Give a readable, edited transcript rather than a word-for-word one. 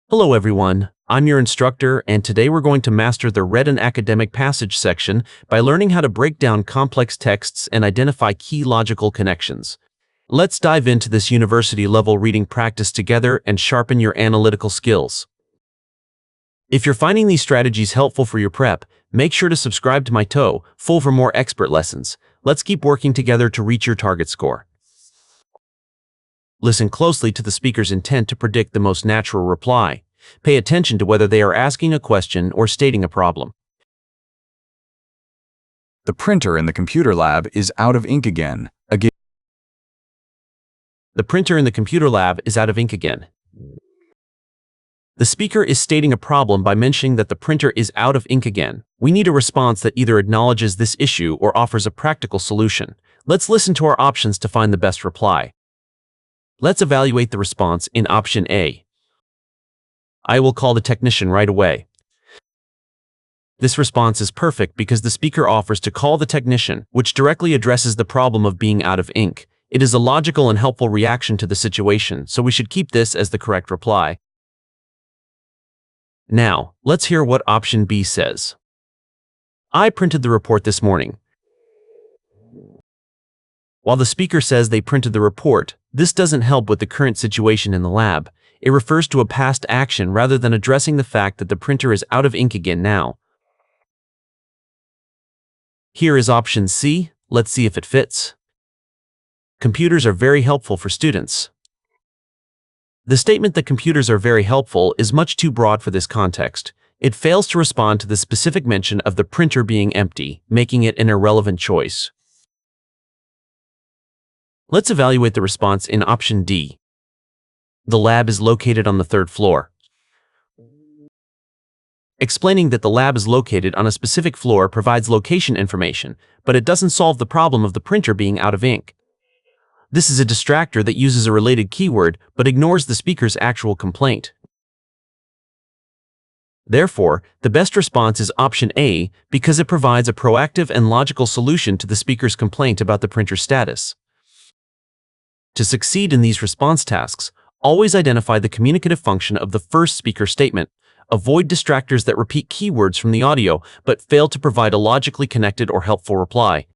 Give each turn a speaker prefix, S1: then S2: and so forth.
S1: Hello everyone, I'm your instructor and today we're going to master the read an academic passage section by learning how to break down complex texts and identify key logical connections. Let's dive into this university-level reading practice together and sharpen your analytical skills. If you're finding these strategies helpful for your prep, make sure to subscribe to myTOEFL for more expert lessons. Let's keep working together to reach your target score. Listen closely to the speaker's intent to predict the most natural reply. Pay attention to whether they are asking a question or stating a problem.
S2: The printer in the computer lab is out of ink again.
S1: The printer in the computer lab is out of ink again. The speaker is stating a problem by mentioning that the printer is out of ink again. We need a response that either acknowledges this issue or offers a practical solution. Let's listen to our options to find the best reply. Let's evaluate the response in option A. I will call the technician right away. This response is perfect because the speaker offers to call the technician, which directly addresses the problem of being out of ink. It is a logical and helpful reaction to the situation, so we should keep this as the correct reply. Now, let's hear what option B says. I printed the report this morning. While the speaker says they printed the report, this doesn't help with the current situation in the lab. It refers to a past action rather than addressing the fact that the printer is out of ink again now. Here is option C. Let's see if it fits. Computers are very helpful for students. The statement that computers are very helpful is much too broad for this context. It fails to respond to the specific mention of the printer being empty, making it an irrelevant choice. Let's evaluate the response in option D. The lab is located on the 3rd floor. Explaining that the lab is located on a specific floor provides location information, but it doesn't solve the problem of the printer being out of ink. This is a distractor that uses a related keyword but ignores the speaker's actual complaint. Therefore, the best response is option A because it provides a proactive and logical solution to the speaker's complaint about the printer's status. To succeed in these response tasks, always identify the communicative function of the first speaker statement. Avoid distractors that repeat keywords from the audio but fail to provide a logically connected or helpful reply.